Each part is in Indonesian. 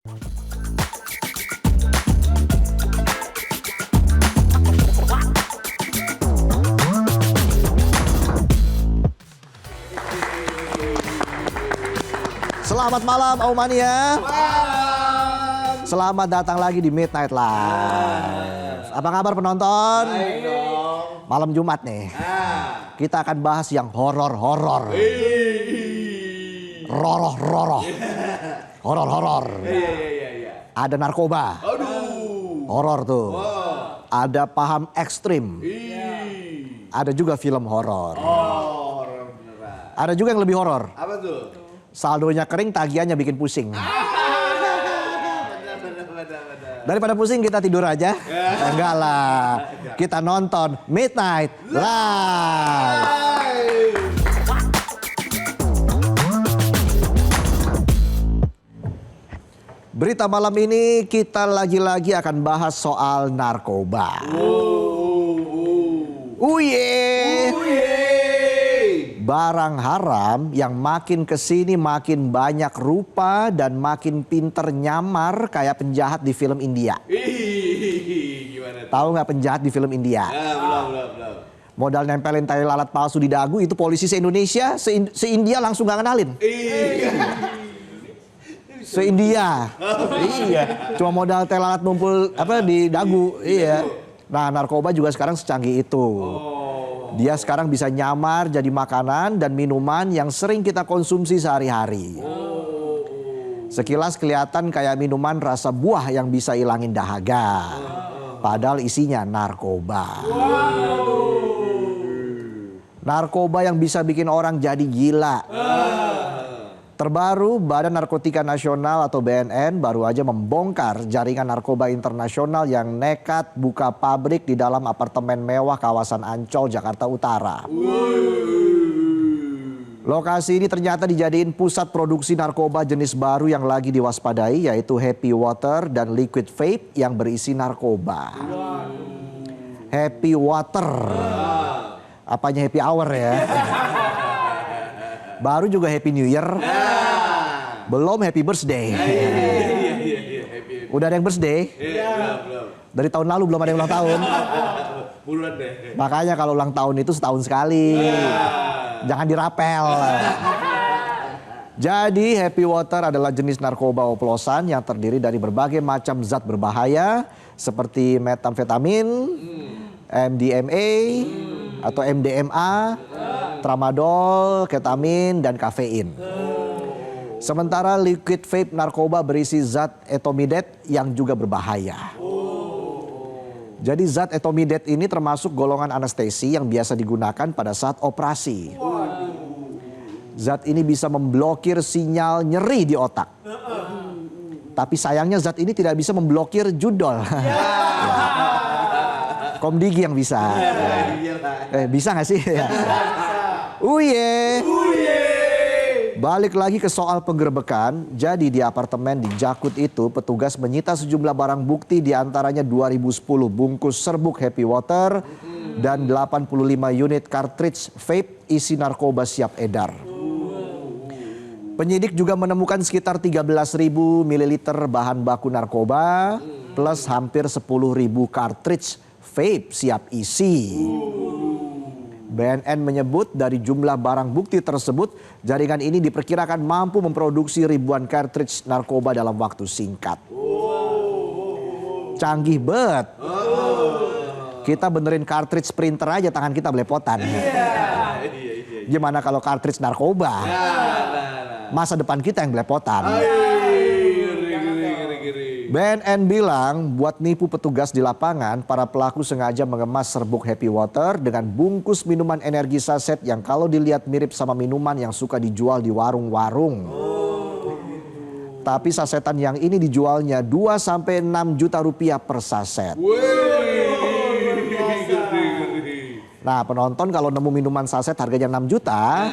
Selamat malam Aumania. Selamat datang lagi di Midnight Live. Apa kabar penonton? Baik dong. Malam Jumat nih. Kita akan bahas yang horor-horor. Roroh-roroh. Horor-horor. Iya. Ada narkoba. Aduh. Horor tuh. Wow. Ada paham ekstrim. Ada juga film horor. Oh, horor beneran. Ada juga yang lebih horor. Apa tuh? Saldonya kering, tagihannya bikin pusing. Bener. Daripada pusing kita tidur aja. Enggak lah. Kita nonton Midnight Live. Berita malam ini kita lagi-lagi akan bahas soal narkoba. Uye. Barang haram yang makin kesini makin banyak rupa dan makin pinter nyamar kayak penjahat di film India. Gimana tuh? Tahu nggak penjahat di film India? Belum. Modal nempelin tai lalat palsu di dagu itu polisi se-Indonesia, se-India langsung nggak kenalin. Se-India. Iya. Cuma modal tai lalat numpul di dagu. Iya. Nah, narkoba juga sekarang secanggih itu. Dia sekarang bisa nyamar jadi makanan dan minuman yang sering kita konsumsi sehari-hari. Sekilas kelihatan kayak minuman rasa buah yang bisa ilangin dahaga. Padahal isinya narkoba. Narkoba yang bisa bikin orang jadi gila. Terbaru, Badan Narkotika Nasional atau BNN baru aja membongkar jaringan narkoba internasional yang nekat buka pabrik di dalam apartemen mewah kawasan Ancol, Jakarta Utara. Lokasi ini ternyata dijadiin pusat produksi narkoba jenis baru yang lagi diwaspadai, yaitu Happy Water dan Liquid Vape yang berisi narkoba. Happy Water. Apanya happy hour ya? Baru juga Happy New Year. Belum Happy Birthday. Udah ada yang birthday? Belum. Dari tahun lalu belum ada yang ulang tahun. Bulan deh. Makanya kalau ulang tahun itu setahun sekali. Jangan dirapel. Jadi Happy Water adalah jenis narkoba oplosan yang terdiri dari berbagai macam zat berbahaya seperti metamfetamin, MDMA atau MDMA, tramadol, ketamin, dan kafein. Sementara liquid vape narkoba berisi zat etomidet yang juga berbahaya. Jadi zat etomidet ini termasuk golongan anestesi yang biasa digunakan pada saat operasi. Zat ini bisa memblokir sinyal nyeri di otak. Tapi sayangnya zat ini tidak bisa memblokir judol. Komdigi yang bisa. Bisa gak sih? Uye. Balik lagi ke soal penggerbekan. Jadi di apartemen di Jakut itu petugas menyita sejumlah barang bukti, diantaranya 2010 bungkus serbuk Happy Water dan 85 unit cartridge vape isi narkoba siap edar. Penyidik juga menemukan sekitar 13.000 ml bahan baku narkoba plus hampir 10.000 cartridge vape siap isi. BNN menyebut dari jumlah barang bukti tersebut, jaringan ini diperkirakan mampu memproduksi ribuan cartridge narkoba dalam waktu singkat. Canggih banget. Kita benerin cartridge printer aja tangan kita belepotan. Gimana kalau cartridge narkoba? Masa depan kita yang belepotan. BNN bilang buat nipu petugas di lapangan, para pelaku sengaja mengemas serbuk Happy Water dengan bungkus minuman energi saset yang kalau dilihat mirip sama minuman yang suka dijual di warung-warung. Tapi sasetan yang ini dijualnya 2-6 juta rupiah per saset. Nah, penonton kalau nemu minuman saset harganya 6 juta,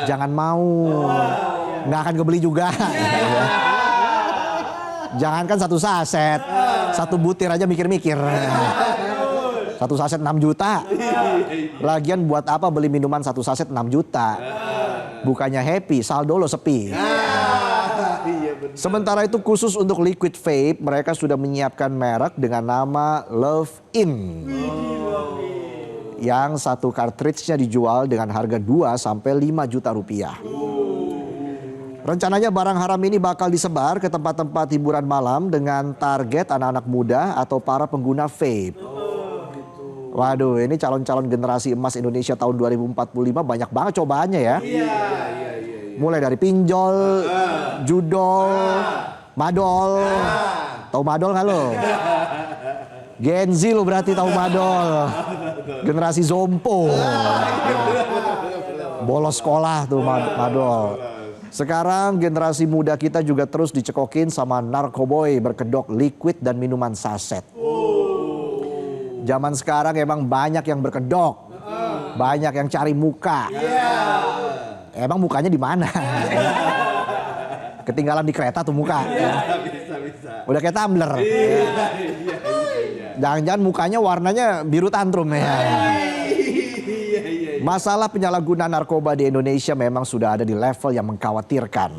jangan mau. Nggak akan kebeli juga. Jangankan satu saset, satu butir aja mikir-mikir. Satu saset 6 juta. Lagian buat apa beli minuman satu saset 6 juta? Bukannya happy, saldo lo sepi. Iya Sementara itu khusus untuk liquid vape, mereka sudah menyiapkan merek dengan nama Love In. Yang satu cartridge-nya dijual dengan harga 2 sampai 5 juta rupiah. Rencananya barang haram ini bakal disebar ke tempat-tempat hiburan malam dengan target anak-anak muda atau para pengguna vape. Waduh, ini calon-calon generasi emas Indonesia tahun 2045 banyak banget cobaannya ya. Mulai dari pinjol, judol, madol. Tahu madol nggak lo? Gen Z lo berarti tahu madol. Generasi zompo. Bolos sekolah tuh madol. Sekarang generasi muda kita juga terus dicekokin sama narkoboy berkedok liquid dan minuman saset. Zaman sekarang emang banyak yang berkedok. Banyak yang cari muka. Emang mukanya di mana? Ketinggalan di kereta tuh muka. Bisa. Udah kayak tumbler. Jangan-jangan mukanya warnanya biru tantrum ya. Masalah penyalahgunaan narkoba di Indonesia memang sudah ada di level yang mengkhawatirkan.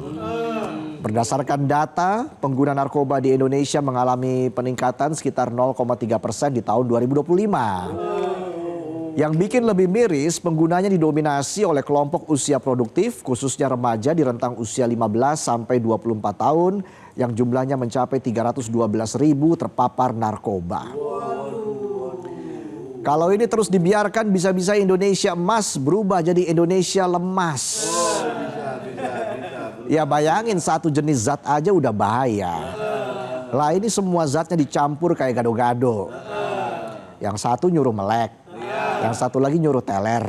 Berdasarkan data, pengguna narkoba di Indonesia mengalami peningkatan sekitar 0,3% di tahun 2025. Yang bikin lebih miris, penggunanya didominasi oleh kelompok usia produktif, khususnya remaja di rentang usia 15 sampai 24 tahun, yang jumlahnya mencapai 312.000 terpapar narkoba. Kalau ini terus dibiarkan, bisa-bisa Indonesia emas berubah jadi Indonesia lemas. Ya bayangin, satu jenis zat aja udah bahaya. Lah ini semua zatnya dicampur kayak gado-gado. Yang satu nyuruh melek, yang satu lagi nyuruh teler,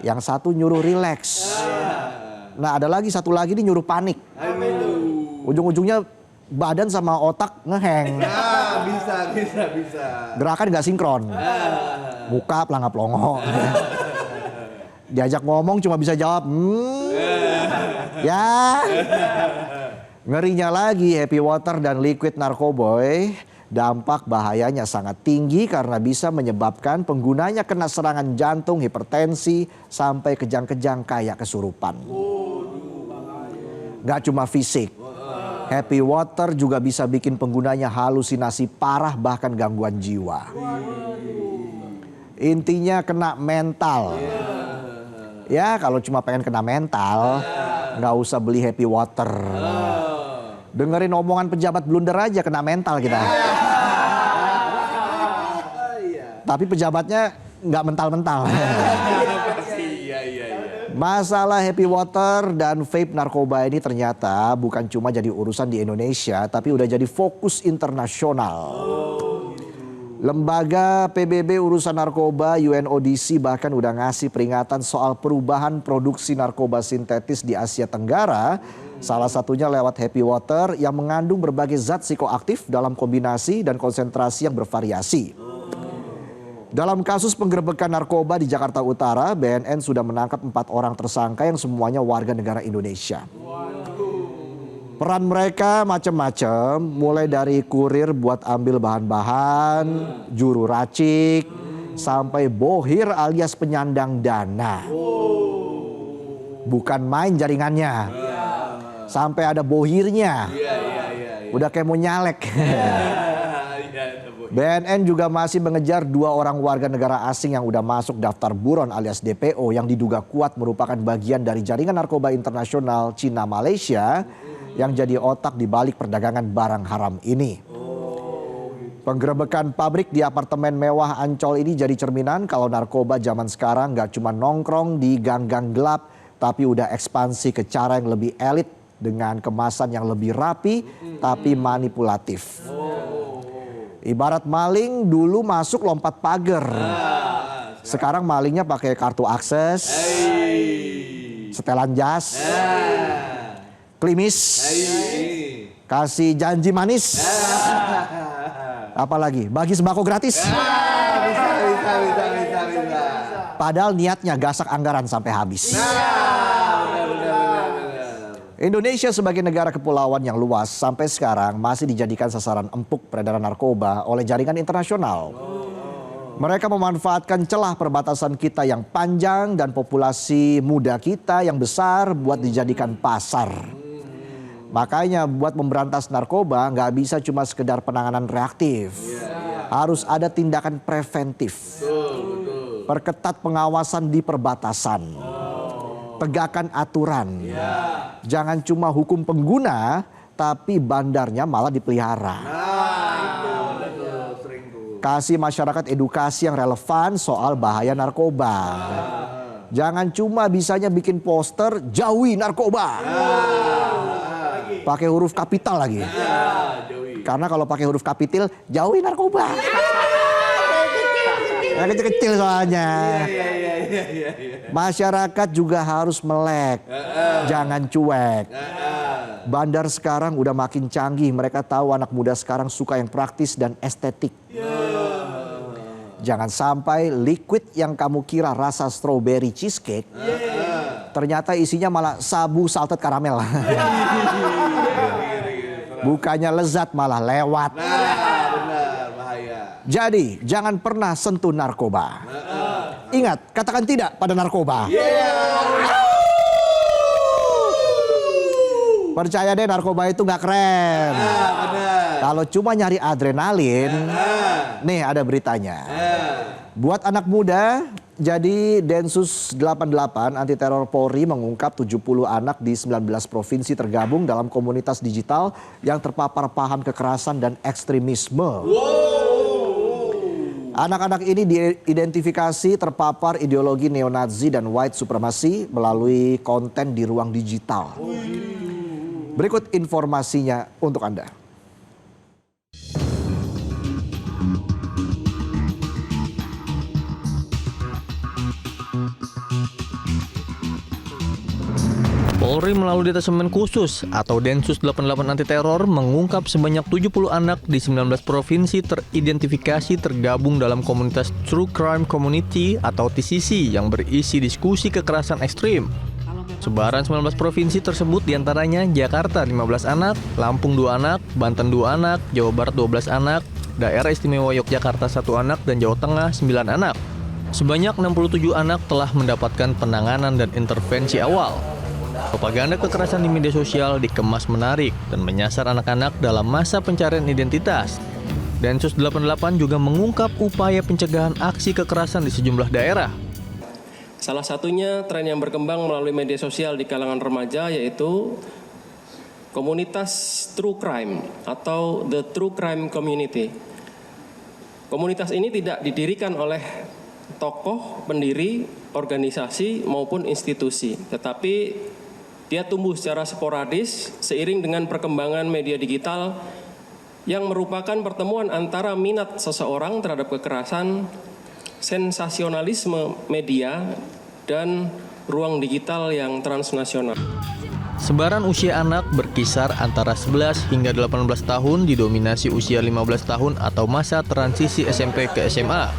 yang satu nyuruh rileks. Nah ada lagi satu lagi nih nyuruh panik. Ujung-ujungnya badan sama otak ngeheng. Bisa. Gerakan gak sinkron. Muka pelangap-longo. Diajak ngomong cuma bisa jawab ya. Ngerinya lagi, happy water dan liquid narkoboy dampak bahayanya sangat tinggi karena bisa menyebabkan penggunanya kena serangan jantung, hipertensi, sampai kejang-kejang kayak kesurupan. Gak cuma fisik, happy water juga bisa bikin penggunanya halusinasi parah bahkan gangguan jiwa. Intinya kena mental. Ya kalau cuma pengen kena mental, nggak usah beli happy water. Dengerin omongan pejabat blunder aja kena mental kita. Tapi pejabatnya nggak mental-mental. Masalah happy water dan vape narkoba ini ternyata bukan cuma jadi urusan di Indonesia, tapi udah jadi fokus internasional. Lembaga PBB urusan narkoba UNODC bahkan udah ngasih peringatan soal perubahan produksi narkoba sintetis di Asia Tenggara. Salah satunya lewat happy water yang mengandung berbagai zat psikoaktif dalam kombinasi dan konsentrasi yang bervariasi. Dalam kasus penggerebekan narkoba di Jakarta Utara, BNN sudah menangkap 4 orang tersangka yang semuanya warga negara Indonesia. Peran mereka macam-macam, mulai dari kurir buat ambil bahan-bahan, juru racik, sampai bohir alias penyandang dana. Bukan main jaringannya, sampai ada bohirnya. Udah kayak mau nyalek. BNN juga masih mengejar 2 orang warga negara asing yang udah masuk daftar buron alias DPO yang diduga kuat merupakan bagian dari jaringan narkoba internasional Cina Malaysia yang jadi otak di balik perdagangan barang haram ini. Penggerebekan pabrik di apartemen mewah Ancol ini jadi cerminan kalau narkoba zaman sekarang gak cuma nongkrong di gang-gang gelap, tapi udah ekspansi ke cara yang lebih elit dengan kemasan yang lebih rapi tapi manipulatif. Ibarat maling dulu masuk lompat pagar. Sekarang malingnya pakai kartu akses, setelan jas, klimis, kasih janji manis, apalagi bagi sembako gratis. Bisa. Padahal niatnya gasak anggaran sampai habis. Indonesia sebagai negara kepulauan yang luas sampai sekarang masih dijadikan sasaran empuk peredaran narkoba oleh jaringan internasional. Mereka memanfaatkan celah perbatasan kita yang panjang dan populasi muda kita yang besar buat dijadikan pasar. Makanya buat memberantas narkoba nggak bisa cuma sekedar penanganan reaktif. Harus ada tindakan preventif. Perketat pengawasan di perbatasan. Tegakkan aturan. Jangan cuma hukum pengguna, tapi bandarnya malah dipelihara. Kasih masyarakat edukasi yang relevan soal bahaya narkoba. Jangan cuma bisanya bikin poster jauhi narkoba. Pakai huruf kapital lagi. Karena kalau pakai huruf kapital jauhi narkoba. Yang kecil-kecil soalnya. Masyarakat juga harus melek. Jangan cuek. Bandar sekarang udah makin canggih. Mereka tahu anak muda sekarang suka yang praktis dan estetik. Jangan sampai liquid yang kamu kira rasa strawberry cheesecake, ternyata isinya malah sabu salted karamel. Bukannya lezat malah lewat. Benar, bahaya. Jadi jangan pernah sentuh narkoba. Ingat, katakan tidak pada narkoba. Percaya deh, narkoba itu nggak keren. Kalau cuma nyari adrenalin, nih ada beritanya. Buat anak muda, jadi Densus 88 anti teror Polri mengungkap 70 anak di 19 provinsi tergabung dalam komunitas digital yang terpapar paham kekerasan dan ekstremisme. Anak-anak ini diidentifikasi terpapar ideologi neonazi dan white supremacy melalui konten di ruang digital. Berikut informasinya untuk Anda. Polri melalui detasemen khusus atau Densus 88 anti teror mengungkap sebanyak 70 anak di 19 provinsi teridentifikasi tergabung dalam komunitas True Crime Community atau TCC yang berisi diskusi kekerasan ekstrim. Sebaran 19 provinsi tersebut diantaranya Jakarta 15 anak, Lampung 2 anak, Banten 2 anak, Jawa Barat 12 anak, Daerah Istimewa Yogyakarta 1 anak, dan Jawa Tengah 9 anak. Sebanyak 67 anak telah mendapatkan penanganan dan intervensi awal. Propaganda kekerasan di media sosial dikemas menarik dan menyasar anak-anak dalam masa pencarian identitas. Densus 88 juga mengungkap upaya pencegahan aksi kekerasan di sejumlah daerah. Salah satunya tren yang berkembang melalui media sosial di kalangan remaja yaitu komunitas True Crime atau The True Crime Community. Komunitas ini tidak didirikan oleh tokoh, pendiri, organisasi maupun institusi, tetapi dia tumbuh secara sporadis seiring dengan perkembangan media digital yang merupakan pertemuan antara minat seseorang terhadap kekerasan, sensasionalisme media, dan ruang digital yang transnasional. Sebaran usia anak berkisar antara 11 hingga 18 tahun didominasi usia 15 tahun atau masa transisi SMP ke SMA.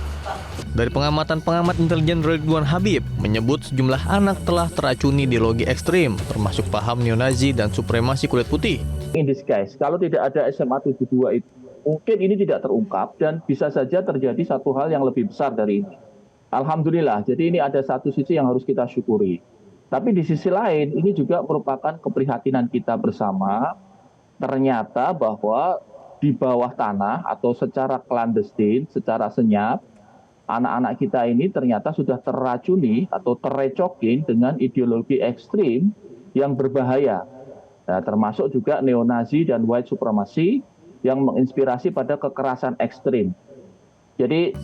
Dari pengamatan intelijen Ridwan Habib menyebut sejumlah anak telah teracuni ideologi ekstrim termasuk paham neonazi dan supremasi kulit putih. In disguise, kalau tidak ada SMA 72 itu mungkin ini tidak terungkap dan bisa saja terjadi satu hal yang lebih besar dari ini. Alhamdulillah, jadi ini ada satu sisi yang harus kita syukuri. Tapi di sisi lain ini juga merupakan keprihatinan kita bersama. Ternyata bahwa di bawah tanah atau secara clandestine, secara senyap, anak-anak kita ini ternyata sudah terracuni atau terrecokin dengan ideologi ekstrim yang berbahaya. Nah, termasuk juga neonazi dan white supremacy yang menginspirasi pada kekerasan ekstrim. Jadi,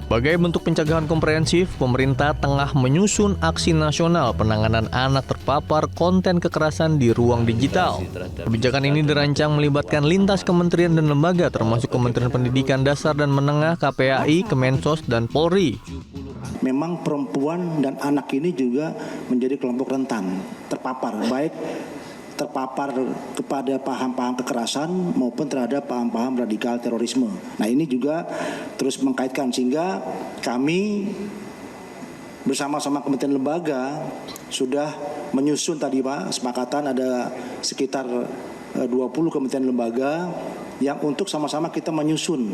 sebagai bentuk pencegahan komprehensif, pemerintah tengah menyusun aksi nasional penanganan anak terpapar konten kekerasan di ruang digital. Kebijakan ini dirancang melibatkan lintas kementerian dan lembaga termasuk Kementerian Pendidikan Dasar dan Menengah, KPAI, Kemensos, dan Polri. Memang perempuan dan anak ini juga menjadi kelompok rentan terpapar, baik terpapar kepada paham-paham kekerasan maupun terhadap paham-paham radikal terorisme. Nah, ini juga terus mengkaitkan sehingga kami bersama-sama kementerian lembaga sudah menyusun tadi Pak, kesepakatan ada sekitar 20 kementerian lembaga yang untuk sama-sama kita menyusun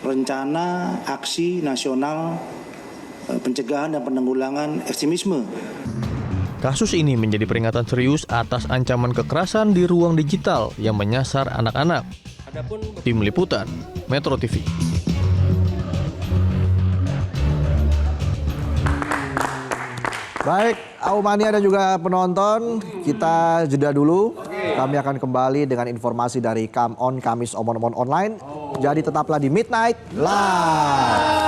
rencana aksi nasional pencegahan dan penanggulangan ekstremisme. Kasus ini menjadi peringatan serius atas ancaman kekerasan di ruang digital yang menyasar anak-anak. Adapun Tim Liputan, Metro TV. Baik, Aumania dan juga penonton, kita jeda dulu. Kami akan kembali dengan informasi dari Come On Kamis Omon-Omon Online. Jadi tetaplah di Midnight Live.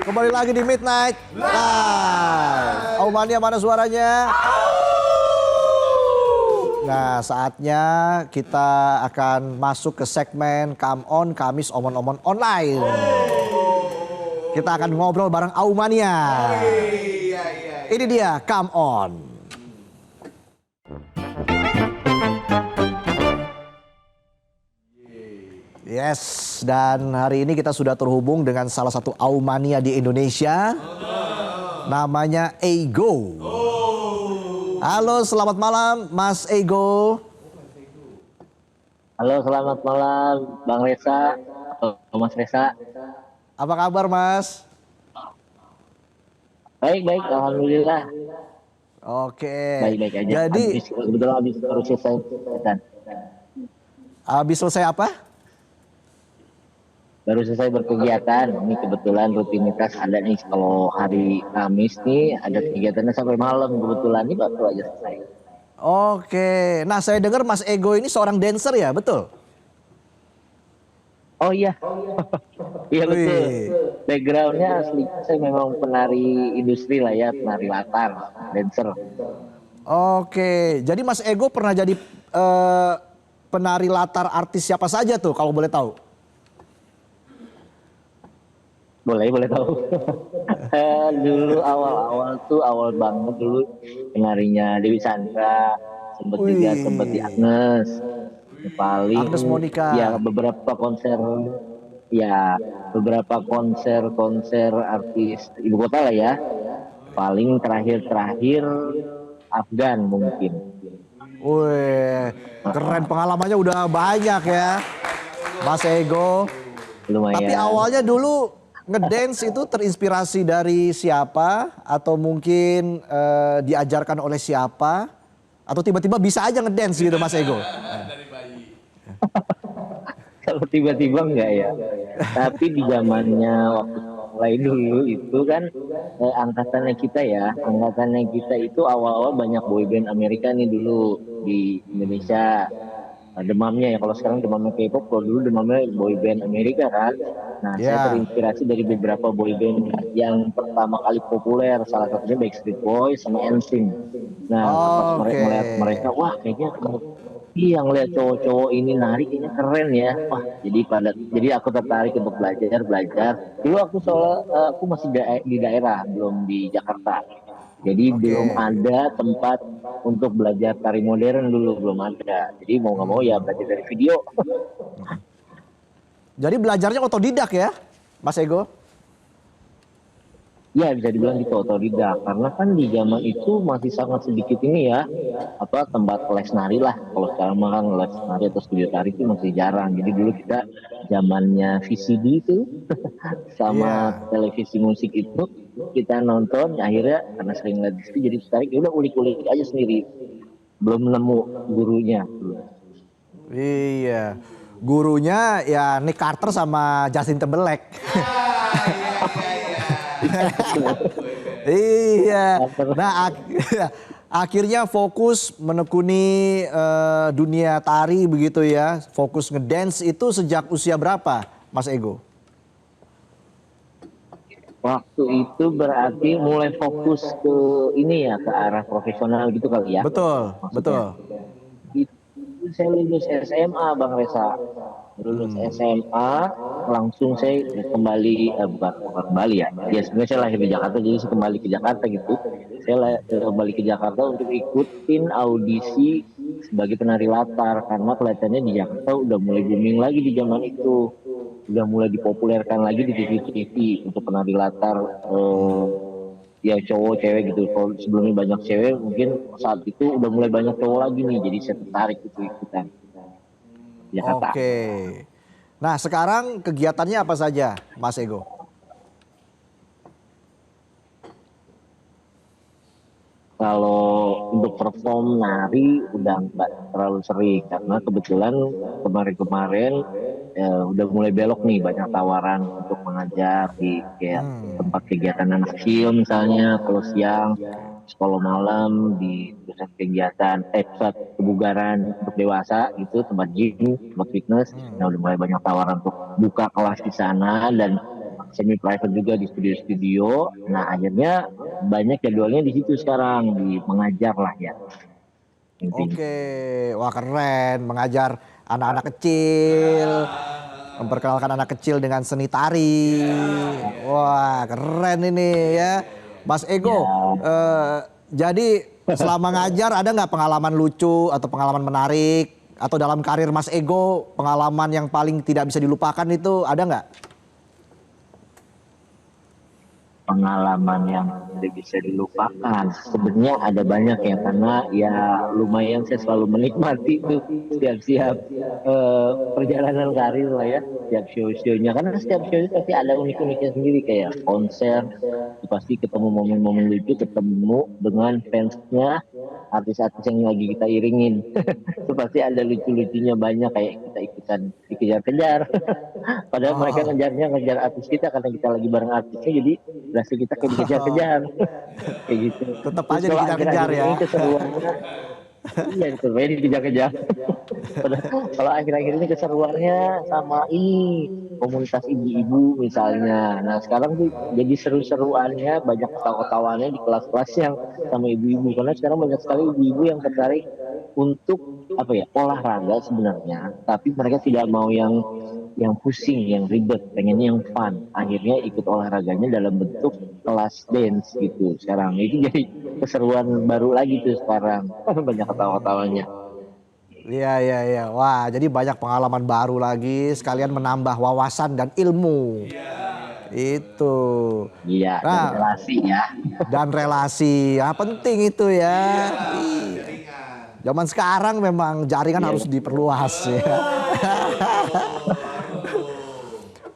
Kembali lagi di Midnight Live. Aumania mana suaranya? Nah, saatnya kita akan masuk ke segmen Come On Kamis Omon-Omon Online. Kita akan ngobrol bareng Aumania. Ini dia Come On. Yes, dan hari ini kita sudah terhubung dengan salah satu Aumania di Indonesia. Namanya Ego. Halo, selamat malam Mas Ego. Halo, selamat malam Bang Reza atau Mas Reza. Apa kabar Mas? Baik, alhamdulillah. Oke. Baik aja. Jadi Kebetulan habis baru selesai kegiatan. habis selesai apa? Baru selesai berkegiatan. Ini kebetulan rutinitas ada nih kalau hari Kamis nih ada kegiatannya sampai malam kebetulan ini baru aja selesai. Oke. Nah, saya dengar Mas Ego ini seorang dancer ya, betul? Oh iya. Iya betul. Wih. Backgroundnya asli saya memang penari industri lah ya, penari latar, dancer. Oke. Jadi Mas Ego pernah jadi penari latar artis siapa saja tuh kalau boleh tahu? Boleh tahu. Dulu awal banget dulu penarinya Dewi Sandra, sempat di Agnes, paling Agnes Monica. ya beberapa konser artis ibu kota lah ya. Paling terakhir Afgan mungkin. Wih, keren, pengalamannya udah banyak ya Mas Ego. Lumayan. Tapi awalnya dulu ngedance itu terinspirasi dari siapa? Atau mungkin diajarkan oleh siapa? Atau tiba-tiba bisa aja ngedance gitu Mas Ego? Kalau tiba-tiba enggak ya. Tapi di zamannya waktu mulai dulu itu kan angkatannya kita itu awal-awal banyak boyband Amerika nih dulu di Indonesia. Demamnya ya, kalau sekarang demamnya K-pop, kalau dulu demamnya boyband Amerika kan. Nah, saya terinspirasi dari beberapa boyband yang pertama kali populer, salah satunya Backstreet Boys sama NSYNC. Nah, pas melihat mereka, wah kayaknya ngeliat cowok-cowok ini nari kayaknya keren ya. Wah, jadi aku tertarik untuk belajar. Dulu aku masih di daerah, belum di Jakarta. Jadi belum ada tempat untuk belajar tari modern dulu, belum ada. Jadi mau nggak mau ya belajar dari video. Jadi belajarnya otodidak ya Mas Ego? Ya bisa dibilang gitu, otodidak. Karena kan di zaman itu masih sangat sedikit ini ya, tempat les nari lah. Kalau sekarang mah kan les nari atau studio tari itu masih jarang. Jadi dulu kita zamannya VCD itu sama televisi musik itu kita nonton, akhirnya karena sering lihat itu jadi tertarik, ya udah ulik-ulik aja sendiri. Belum nemu gurunya. Iya. Gurunya ya Nick Carter sama Justin Timberlake. Iya. Nah, akhirnya fokus menekuni dunia tari begitu ya. Fokus ngedance itu sejak usia berapa, Mas Ego? Waktu itu berarti mulai fokus ke ini ya, ke arah profesional gitu kali ya. Betul, maksudnya. betul. Itu saya lulus SMA Bang Reza. Lulus SMA langsung saya kembali bukan kembali ya. Ya sebenarnya saya lahir di Jakarta, jadi saya kembali ke Jakarta gitu. Saya kembali ke Jakarta untuk ikutin audisi sebagai penari latar karena kelihatannya di Jakarta udah mulai booming lagi di zaman itu. udah mulai dipopulerkan lagi di TV-TV untuk penari latar ya cowok cewek gitu. Kalau sebelumnya banyak cewek, mungkin saat itu udah mulai banyak cowok lagi nih, jadi saya tertarik itu ikutan Jakarta. Oke. Nah, sekarang kegiatannya apa saja, Mas Ego? Kalau untuk perform nari udah nggak terlalu sering karena kebetulan kemarin-kemarin udah mulai belok nih, banyak tawaran untuk mengajar di kayak tempat kegiatan anak kecil misalnya, kalau siang sekolah malam di pusat kegiatan pusat kebugaran untuk dewasa gitu, tempat gym, tempat fitness. Nah udah mulai banyak tawaran untuk buka kelas di sana dan semi private juga di studio-studio. Nah akhirnya banyak jadwalnya di situ sekarang, di mengajar lah ya intinya. Oke, wah keren, mengajar anak-anak kecil, memperkenalkan anak kecil dengan seni tari. Wah keren ini ya, Mas Ego. Jadi selama ngajar ada nggak pengalaman lucu atau pengalaman menarik, atau dalam karir Mas Ego pengalaman yang paling tidak bisa dilupakan itu ada nggak? Pengalaman yang tidak bisa dilupakan sebenarnya ada banyak ya, karena ya lumayan saya selalu menikmati tuh setiap perjalanan karir lah ya, setiap show-shownya, karena setiap show itu pasti ada unik-uniknya sendiri, kayak konser pasti ketemu momen-momen lucu, ketemu dengan fansnya artis-artis yang lagi kita iringin. Itu pasti ada lucu-lucunya banyak, kayak kita ikutan dikejar-kejar padahal mereka ngejar artis kita karena kita lagi bareng artisnya, jadi berasa kita kayak dikejar-kejar kayak gitu. Tetap Terus aja kalau dikejar-kejar akhir-akhir ya. ini keseruannya iya keseruannya dikejar-kejar. Kalau akhir-akhir ini keseruannya sama ini komunitas ibu-ibu misalnya. Nah sekarang tuh jadi seru-seruannya, banyak ketawa-ketawanya di kelas-kelas yang sama ibu-ibu, karena sekarang banyak sekali ibu-ibu yang tertarik untuk apa ya, olahraga sebenarnya, tapi mereka tidak mau yang pusing, yang ribet, pengennya yang fun. Akhirnya ikut olahraganya dalam bentuk kelas dance gitu. Sekarang itu jadi keseruan baru lagi tuh sekarang. Banyak ketawa-ketawanya. Iya. Wah, jadi banyak pengalaman baru lagi, sekalian menambah wawasan dan ilmu. Itu. Iya, Nah, relasi ya. dan relasi, ya penting itu ya. Iya. Zaman sekarang memang jaringan harus diperluas ya.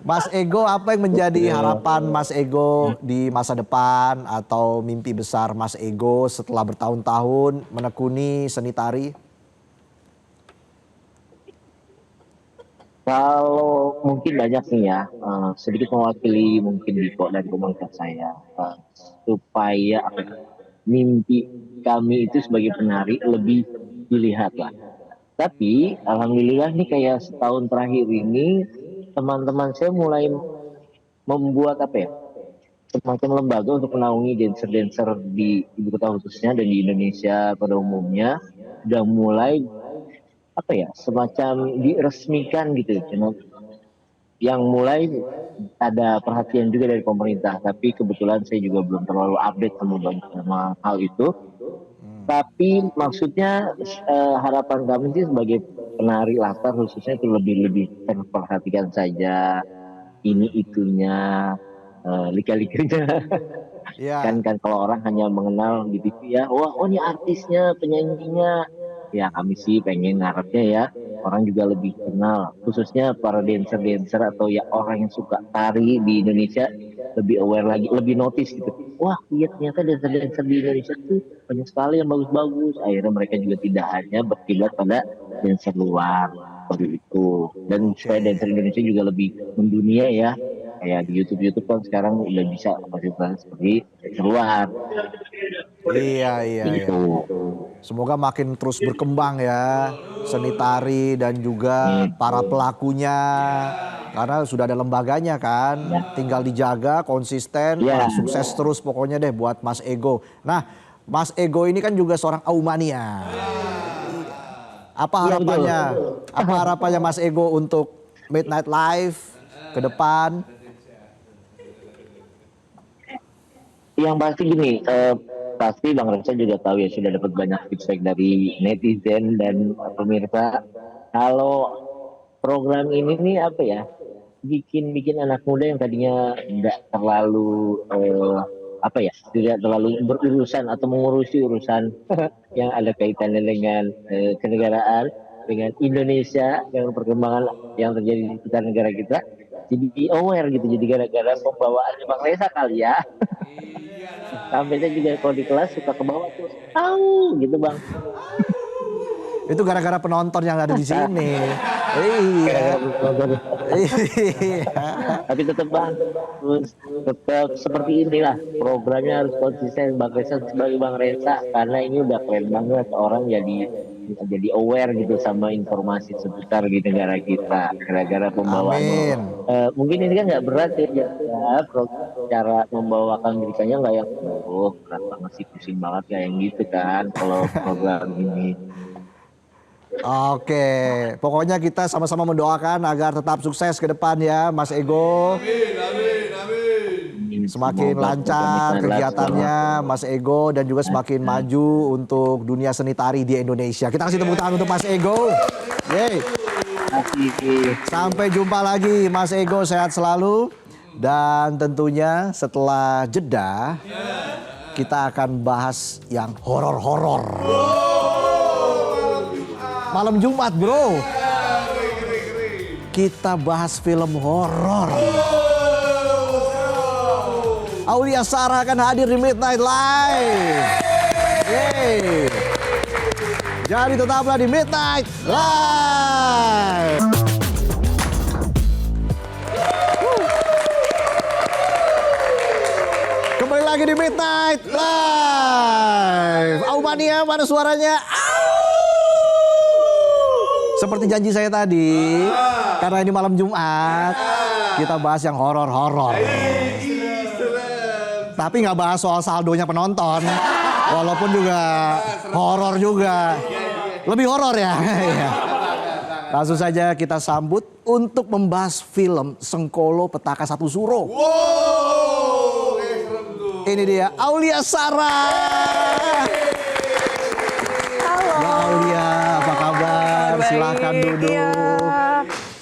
Mas Ego, apa yang menjadi harapan Mas Ego di masa depan atau mimpi besar Mas Ego setelah bertahun-tahun menekuni seni tari? Kalau mungkin banyak nih ya, sedikit mewakili mungkin Diko dan komunitas saya, supaya mimpi kami itu sebagai penari lebih dilihat lah. Tapi alhamdulillah nih kayak setahun terakhir ini teman-teman saya mulai membuat apa ya, semacam lembaga untuk menaungi dancer-dancer di ibu kota khususnya dan di Indonesia pada umumnya, udah mulai apa ya, semacam diresmikan gitu, yang mulai ada perhatian juga dari pemerintah. Tapi kebetulan saya juga belum terlalu update sama hal itu. Tapi maksudnya harapan kami sih sebagai penari latar khususnya itu lebih terperhatikan saja, ini itunya, lika-likunya. Iya. kan kalau orang hanya mengenal di TV ya, wah oh ini artisnya, penyanyinya. Ya kami sih pengen ngarepnya ya orang juga lebih kenal, khususnya para dancer-dancer atau ya orang yang suka tari di Indonesia lebih aware lagi, lebih notice gitu. Wah iya ternyata dancer-dancer di Indonesia tuh banyak sekali yang bagus-bagus. Akhirnya mereka juga tidak hanya berkiblat pada dancer luar seperti itu. Dan supaya dancer Indonesia juga lebih mendunia ya, kayak di YouTube kan sekarang udah bisa fasilitas seperti dancer luar. Iya. Gitu. Semoga makin terus berkembang ya seni tari dan juga para pelakunya, karena sudah ada lembaganya kan, tinggal dijaga konsisten, Ya. sukses terus pokoknya deh buat Mas Ego. Nah, Mas Ego ini kan juga seorang Aumania. Apa harapannya? Apa harapannya Mas Ego untuk Midnight Live ke depan? Yang pasti gini, pasti Bang Reza juga tahu ya, sudah dapat banyak feedback dari netizen dan pemirsa. Kalau program ini nih apa ya, bikin anak muda yang tadinya nggak terlalu tidak terlalu berurusan atau mengurusi urusan yang ada kaitannya dengan kenegaraan, dengan Indonesia, dengan perkembangan yang terjadi di sekitar negara kita, jadi aware gitu. Jadi gara-gara pembawaan Bang Reza kali ya. Sampai saya juga kalau di kelas suka ke bawah tuh, tahu gitu Bang. Itu gara-gara penonton yang ada di sini. Iya. Tapi tetap Bang, terus tetap seperti inilah programnya, harus konsisten Bang Reza sebagai Bang Reza, karena ini udah keren banget orang jadi aware gitu sama informasi seputar di negara kita gara-gara pembawaannya. Mungkin ini kan nggak berat ya, cara membawakan beritanya nggak yang berat banget sih, pusing banget kayak yang gitu kan kalau program ini. Oke, pokoknya kita sama-sama mendoakan agar tetap sukses ke depan ya Mas Ego. Semakin lancar kegiatannya Mas Ego dan juga semakin maju untuk dunia seni tari di Indonesia. Kita kasih tepuk tangan untuk Mas Ego. Yeay. Sampai jumpa lagi Mas Ego, sehat selalu. Dan tentunya setelah jeda kita akan bahas yang horor-horor. Malam Jumat bro. Kita bahas film horor. Aulia Sarah akan hadir di Midnight Live. Yeay. Jadi tetaplah di Midnight Live. Kembali lagi di Midnight Live. Aumania, mana suaranya? Seperti janji saya tadi, karena ini malam Jumat, kita bahas yang horor-horor. Tapi nggak bahas soal saldonya penonton, walaupun juga horor juga. Lebih horor ya. Langsung saja kita sambut untuk membahas film Sengkolo Petaka Satu Suro. Ini dia Aulia Sarah. Halo. Ya Aulia, apa kabar? Silakan duduk. Ya.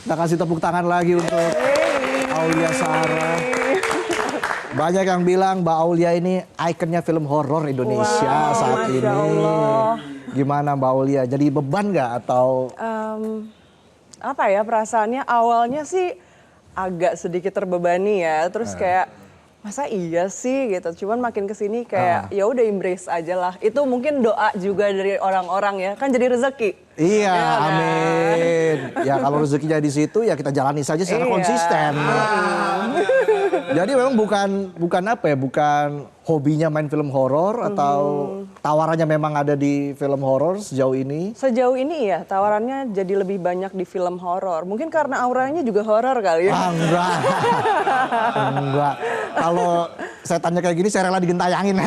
Kita kasih tepuk tangan lagi untuk Aulia Sarah. Banyak yang bilang Mbak Aulia ini ikonnya film horor Indonesia saat Masya ini. Allah. Gimana Mbak Aulia? Jadi beban nggak atau? Apa ya perasaannya? Awalnya sih agak sedikit terbebani ya. Terus kayak masa iya sih gitu. Cuman makin kesini kayak ya udah embrace aja lah. Itu mungkin doa juga dari orang-orang ya. Kan jadi rezeki. Iya, Ya kan? amin. Ya kalau rezekinya di situ ya kita jalani saja secara Iya. konsisten. Jadi memang bukan apa ya, bukan hobinya main film horor atau tawarannya memang ada di film horor sejauh ini? Sejauh ini ya tawarannya jadi lebih banyak di film horor. Mungkin karena auranya juga horor kali ya. Enggak. Enggak. Kalau saya tanya kayak gini saya rela digentayangin.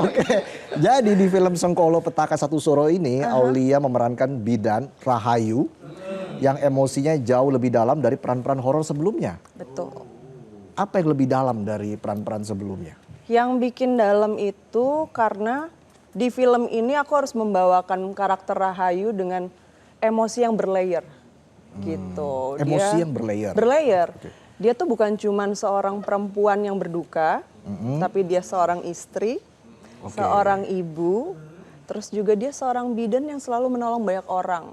Oke. Jadi di film Sengkolo Petaka Satu Suro ini Aulia memerankan bidan Rahayu yang emosinya jauh lebih dalam dari peran-peran horor sebelumnya. Betul. Apa yang lebih dalam dari peran-peran sebelumnya? Yang bikin dalam itu karena di film ini aku harus membawakan karakter Rahayu dengan emosi yang berlayer. Gitu. Emosi yang berlayer. Berlayer. Dia tuh bukan cuman seorang perempuan yang berduka, tapi dia seorang istri, seorang ibu, terus juga dia seorang bidan yang selalu menolong banyak orang.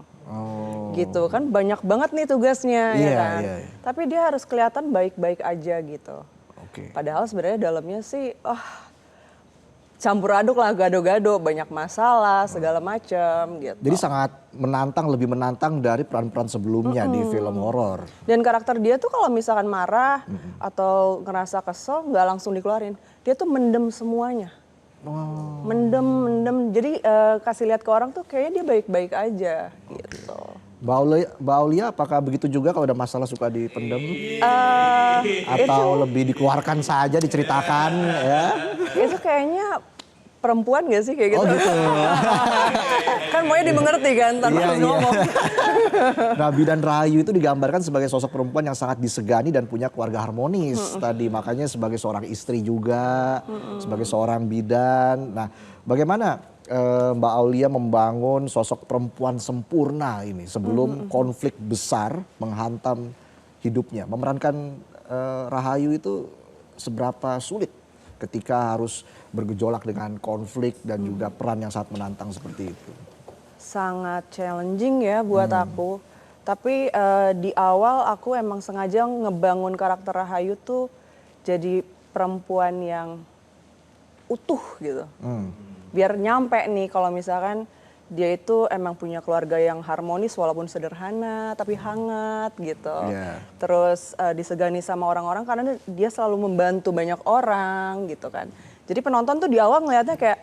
Gitu kan banyak banget nih tugasnya ya kan. Iya. Tapi dia harus kelihatan baik-baik aja gitu. Oke. Padahal sebenarnya dalamnya sih campur aduk lah, gado-gado, banyak masalah segala macam gitu. Jadi sangat menantang, lebih menantang dari peran-peran sebelumnya di film horor. Dan karakter dia tuh kalau misalkan marah atau ngerasa kesel nggak langsung dikeluarin. Dia tuh mendem semuanya. Mendem. Jadi kasih lihat ke orang tuh kayaknya dia baik-baik aja gitu. Mbak Aulia apakah begitu juga kalau ada masalah suka dipendem? Itu Atau lebih dikeluarkan saja, diceritakan ya? itu kayaknya perempuan gak sih kayak gitu? Oh gitu. Kan maunya dimengerti kan tanpa Iya, harus iya. ngomong. Nah, bidan Rahayu itu digambarkan sebagai sosok perempuan yang sangat disegani dan punya keluarga harmonis. Tadi makanya sebagai seorang istri juga, sebagai seorang bidan. Nah, bagaimana Mbak Aulia membangun sosok perempuan sempurna ini sebelum konflik besar menghantam hidupnya. Memerankan Rahayu itu seberapa sulit ketika harus bergejolak dengan konflik dan juga peran yang sangat menantang seperti itu? Sangat challenging ya buat aku. Tapi di awal aku emang sengaja ngebangun karakter Rahayu tuh jadi perempuan yang utuh gitu. Biar nyampe nih kalau misalkan dia itu emang punya keluarga yang harmonis walaupun sederhana tapi hangat gitu. Terus disegani sama orang-orang karena dia selalu membantu banyak orang gitu kan. Jadi penonton tuh di awal ngeliatnya kayak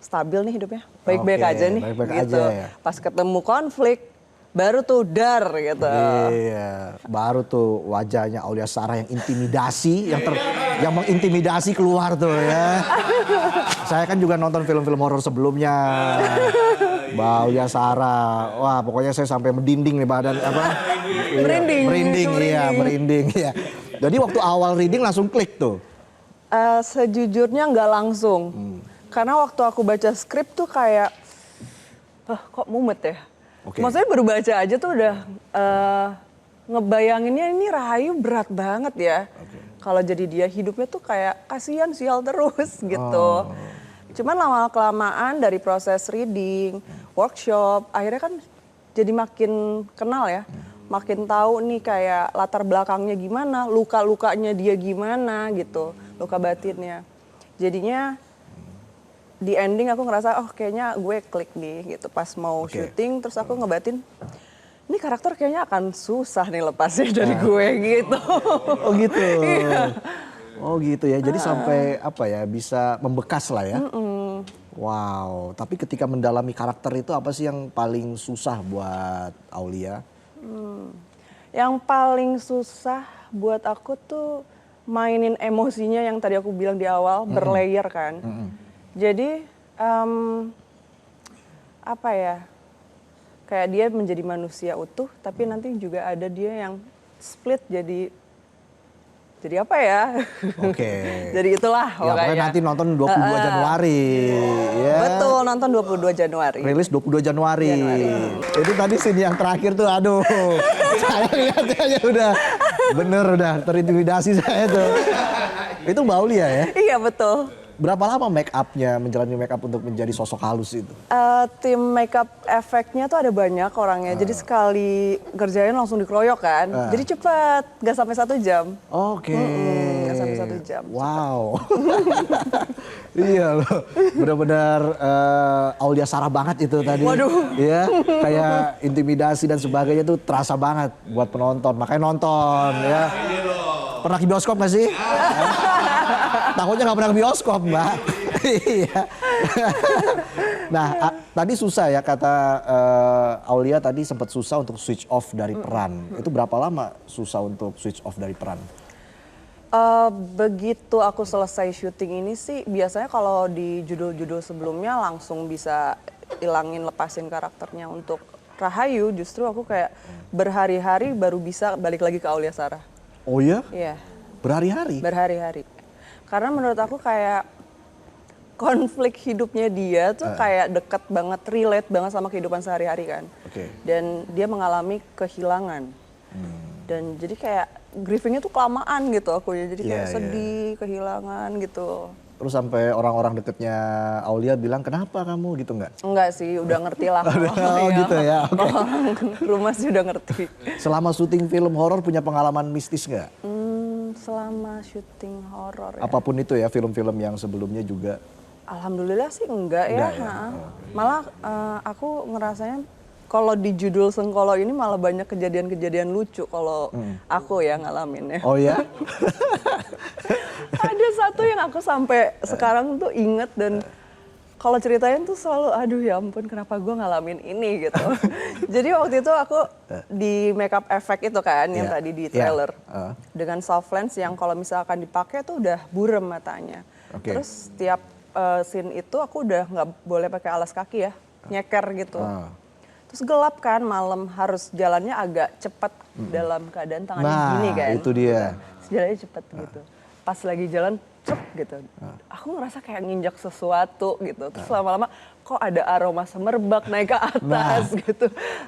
stabil nih hidupnya, baik-baik aja nih baik-baik gitu. aja ya. Pas ketemu konflik baru tuh dar gitu. Iya, baru tuh wajahnya Aulia Sarah yang intimidasi, yang mengintimidasi keluar tuh ya. Saya kan juga nonton film-film horor sebelumnya. Mbak Aulia Sarah, wah pokoknya saya sampai merinding nih badan apa? Merinding. Merinding ya. Jadi waktu awal reading langsung klik tuh. Sejujurnya nggak langsung. Karena waktu aku baca skrip tuh kayak, kok mumet ya? Maksudnya baru baca aja tuh udah ngebayanginnya ini Rahayu berat banget ya. Kalau jadi dia hidupnya tuh kayak kasihan sial terus gitu. Cuman lama-kelamaan dari proses reading, workshop, akhirnya kan jadi makin kenal ya. Makin tahu nih kayak latar belakangnya gimana, luka-lukanya dia gimana gitu, luka batinnya. Jadinya di ending aku ngerasa oh kayaknya gue klik nih gitu pas mau syuting, terus aku ngebatin ini karakter kayaknya akan susah nih lepasnya dari gue gitu. Oh gitu. Oh gitu ya. Jadi sampai apa ya bisa membekas lah ya. Wow. Tapi ketika mendalami karakter itu apa sih yang paling susah buat Aulia? Yang paling susah buat aku tuh mainin emosinya yang tadi aku bilang di awal berlayer kan. Jadi apa ya? Kayak dia menjadi manusia utuh, tapi nanti juga ada dia yang split jadi apa ya? Jadi itulah Ya pokoknya makanya. nanti nonton 22 Januari. Ya. Betul, nonton 22 Januari. Rilis 22 Januari. Itu tadi scene yang terakhir tuh aduh. Saya lihatnya aja udah terintimidasi saya tuh. Itu Mbak Aulia ya? Iya betul. Berapa lama make up-nya, menjalani make up untuk menjadi sosok halus itu? Tim makeup efeknya tuh ada banyak orangnya. Jadi sekali ngerjain langsung dikeroyok kan. Jadi cepat, nggak sampai 1 jam. Oke. Nggak sampai 1 jam. Wow. Iya loh, benar-benar Aulia Sarah banget itu tadi. Waduh. Iya, kayak intimidasi dan sebagainya tuh terasa banget buat penonton. Makanya nonton ya. Pernah ke bioskop nggak sih? Takutnya nggak pernah ke bioskop, Mbak. Iya. Nah, tadi susah ya kata Aulia tadi sempat susah untuk switch off dari peran. Itu berapa lama susah untuk switch off dari peran? Begitu aku selesai syuting ini sih biasanya kalau di judul-judul sebelumnya langsung bisa lepasin karakternya. Untuk Rahayu justru aku kayak berhari-hari baru bisa balik lagi ke Aulia Sarah. Oh ya? Iya. Berhari-hari? Berhari-hari. Karena menurut aku kayak konflik hidupnya dia tuh kayak deket banget, relate banget sama kehidupan sehari-hari kan. Dan dia mengalami kehilangan. Dan jadi kayak grievingnya tuh kelamaan gitu aku ya. Jadi kayak sedih, kehilangan gitu. Terus sampai orang-orang deketnya Aulia bilang kenapa kamu gitu nggak? Enggak sih, udah ngerti lah. Oh gitu ya, oke. Rumah sih udah ngerti. Selama syuting film horor punya pengalaman mistis nggak? Selama syuting horor ya. Apapun itu ya, film-film yang sebelumnya juga. Alhamdulillah sih enggak ya. Malah aku ngerasanya kalau di judul Sengkolo ini malah banyak kejadian-kejadian lucu kalau aku ya ngalamin ya. Oh ya? Ada satu yang aku sampai sekarang tuh inget dan kalau ceritain tuh selalu aduh ya ampun kenapa gue ngalamin ini gitu. Jadi waktu itu aku di makeup effect itu kan yang tadi di trailer. Dengan soft lens yang kalau misalkan dipakai tuh udah burem matanya. Terus tiap scene itu aku udah nggak boleh pakai alas kaki ya, nyeker gitu. Terus gelap kan malam harus jalannya agak cepat dalam keadaan tangannya gini kan. Nah itu dia. Jalannya cepet gitu. Pas lagi jalan cep gitu. Aku ngerasa kayak nginjak sesuatu gitu. Terus lama-lama kok ada aroma semerbak naik ke atas gitu.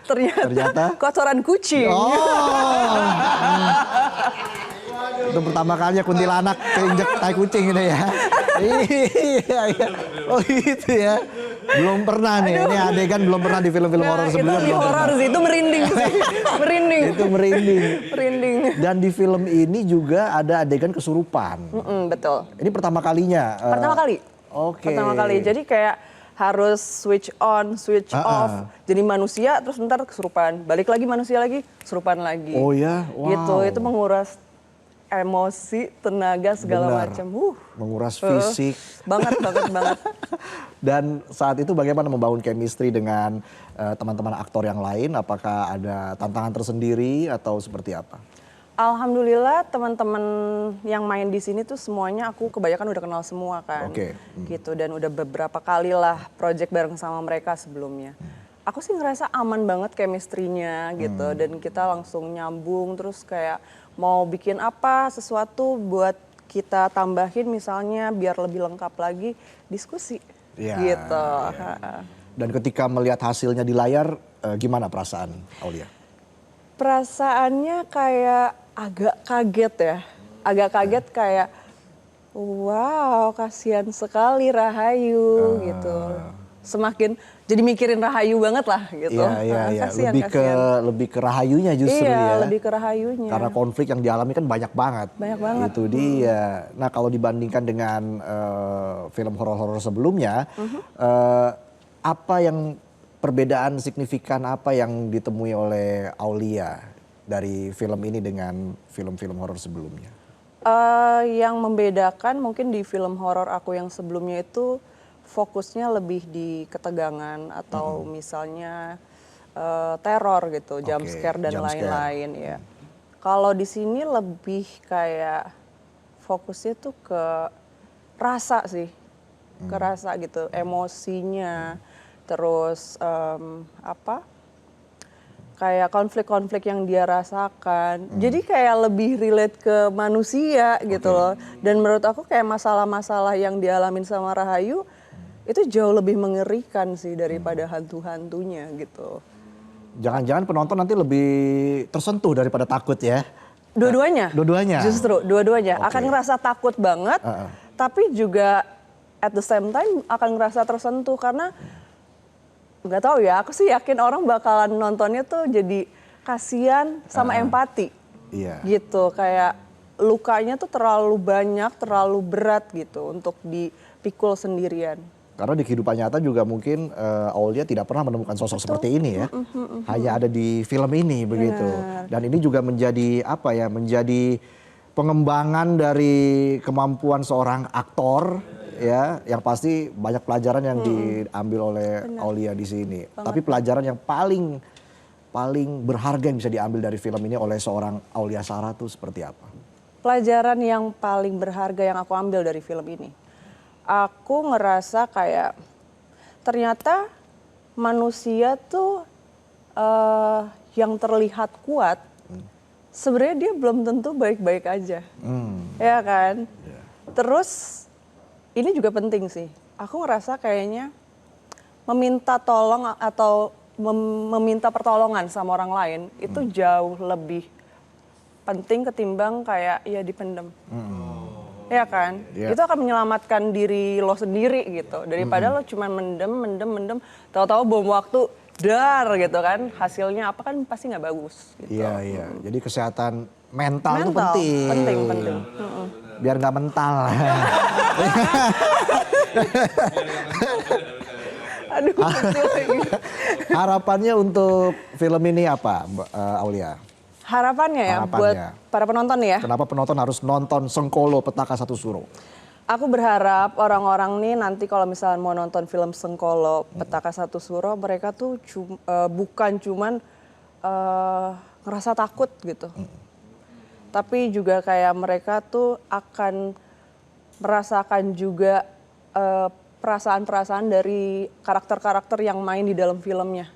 Ternyata kotoran kucing. Oh. Itu pertama kalinya kuntilanak keinjek tai kucing ini ya. Iya, iya. Oh gitu ya. Belum pernah nih, ini adegan belum pernah di film-film horor sebelumnya. Itu di horor sih, itu merinding sih. Merinding. Itu merinding. Merinding. Dan di film ini juga ada adegan kesurupan. Betul. Ini pertama kalinya. Pertama kali. Oke. Pertama kali. Jadi kayak harus switch on, switch off. Jadi manusia terus bentar kesurupan. Balik lagi manusia lagi, kesurupan lagi. Oh ya, wow. Gitu, itu menguras emosi, tenaga segala Benar. macam. Menguras fisik. Banget. Dan saat itu bagaimana membangun chemistry dengan teman-teman aktor yang lain? Apakah ada tantangan tersendiri atau seperti apa? Alhamdulillah teman-teman yang main di sini tuh semuanya aku kebanyakan udah kenal semua kan. Oke. Gitu, dan udah beberapa kali lah project bareng sama mereka sebelumnya. Aku sih ngerasa aman banget chemistry-nya gitu, dan kita langsung nyambung, terus kayak mau bikin apa sesuatu buat kita tambahin misalnya biar lebih lengkap lagi, diskusi gitu. Dan ketika melihat hasilnya di layar, gimana perasaan Aulia? Perasaannya kayak agak kaget ya, agak kaget kayak wow kasihan sekali Rahayu gitu. Semakin jadi mikirin Rahayu banget lah gitu. Iya. Kasihan, Lebih ke Rahayunya justru ya. Iya, lebih ke Rahayunya. Karena konflik yang dialami kan banyak banget. Banyak banget. Itu dia. Nah kalau dibandingkan dengan film horor-horor sebelumnya, apa yang perbedaan signifikan apa yang ditemui oleh Aulia dari film ini dengan film-film horor sebelumnya? Yang membedakan mungkin di film horor aku yang sebelumnya itu fokusnya lebih di ketegangan atau misalnya teror gitu, jump scare dan lain-lain ya. Kalau di sini lebih kayak fokusnya tuh ke rasa sih, ke rasa gitu, emosinya, terus kayak konflik-konflik yang dia rasakan. Jadi kayak lebih relate ke manusia gitu loh. Dan menurut aku kayak masalah-masalah yang dialamin sama Rahayu itu jauh lebih mengerikan sih daripada hantu-hantunya gitu. Jangan-jangan penonton nanti lebih tersentuh daripada takut ya? Dua-duanya. Dua-duanya? Justru dua-duanya. Akan ngerasa takut banget, tapi juga at the same time akan ngerasa tersentuh karena nggak tahu ya, aku sih yakin orang bakalan nontonnya tuh jadi kasihan sama empati. Iya. Gitu, kayak lukanya tuh terlalu banyak, terlalu berat gitu untuk dipikul sendirian. Karena di kehidupan nyata juga mungkin Aulia tidak pernah menemukan sosok seperti ini ya. Hanya ada di film ini begitu. Dan ini juga menjadi apa ya, menjadi pengembangan dari kemampuan seorang aktor ya, yang pasti banyak pelajaran yang diambil oleh Aulia di sini. Tapi pelajaran yang paling berharga yang bisa diambil dari film ini oleh seorang Aulia Sarah tuh seperti apa? Pelajaran yang paling berharga yang aku ambil dari film ini, aku ngerasa kayak ternyata manusia tuh yang terlihat kuat, sebenarnya dia belum tentu baik-baik aja, ya kan? Terus ini juga penting sih. Aku ngerasa kayaknya meminta tolong atau meminta pertolongan sama orang lain itu jauh lebih penting ketimbang kayak ya dipendem. Ya kan? Itu akan menyelamatkan diri lo sendiri gitu. Daripada lo cuma mendem, tahu-tahu bom waktu dar gitu kan. Hasilnya apa kan pasti nggak bagus gitu. Iya. Jadi kesehatan mental itu penting. Penting. Biar nggak mental. Aduh, Harapannya untuk film ini apa, Aulia? Harapannya ya buat para penonton ya. Kenapa penonton harus nonton Sengkolo Petaka Satu Suro? Aku berharap orang-orang nih nanti kalau misalnya mau nonton film Sengkolo Petaka Satu Suro, mereka tuh bukan cuman ngerasa takut gitu. Tapi juga kayak mereka tuh akan merasakan juga perasaan-perasaan dari karakter-karakter yang main di dalam filmnya.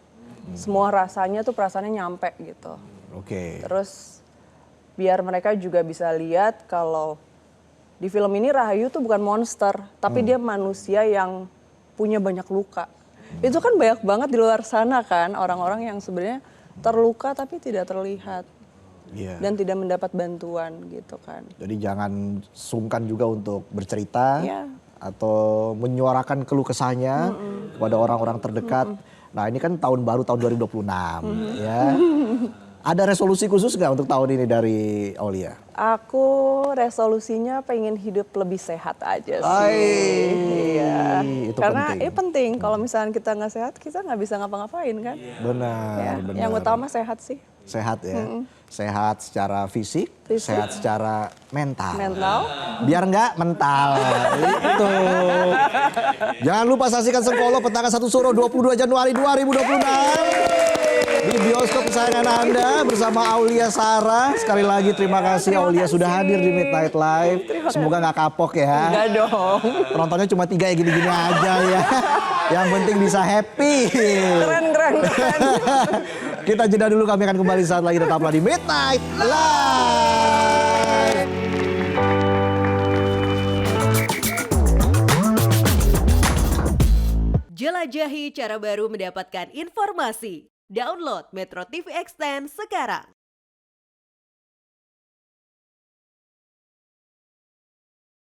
Semua rasanya tuh perasaannya nyampe gitu. Oke. Terus biar mereka juga bisa lihat kalau di film ini Rahayu tuh bukan monster, tapi dia manusia yang punya banyak luka. Itu kan banyak banget di luar sana kan orang-orang yang sebenarnya terluka tapi tidak terlihat. Iya. Dan tidak mendapat bantuan gitu kan. Jadi jangan sungkan juga untuk bercerita Iya. atau menyuarakan keluh kesahnya kepada orang-orang terdekat. Nah ini kan tahun baru tahun 2026 ya. Ada resolusi khusus nggak untuk tahun ini dari Aulia? Aku resolusinya pengen hidup lebih sehat aja sih. Hai, Iya. itu Karena penting. penting kalau misalnya kita nggak sehat, kita nggak bisa ngapa-ngapain kan. Benar, Ya, benar. yang utama sehat sih. Sehat ya. Sehat secara fisik, sehat secara mental. Mental. Biar nggak mental. Itu. Jangan lupa saksikan Sengkolo Petaka 1 Suro 22 Januari 2026. Di bioskop kesayangan Anda bersama Aulia Sarah. Sekali lagi terima kasih Aulia sudah hadir di Midnight Live. Semoga nggak kapok ya. Enggak dong. Penontonnya cuma 3 ya gini-gini aja ya. Yang penting bisa happy. Keren. Kita jeda dulu, kami akan kembali saat lagi, tetaplah di Midnight Live. Jelajahi cara baru mendapatkan informasi. Download Metro TV Extend sekarang.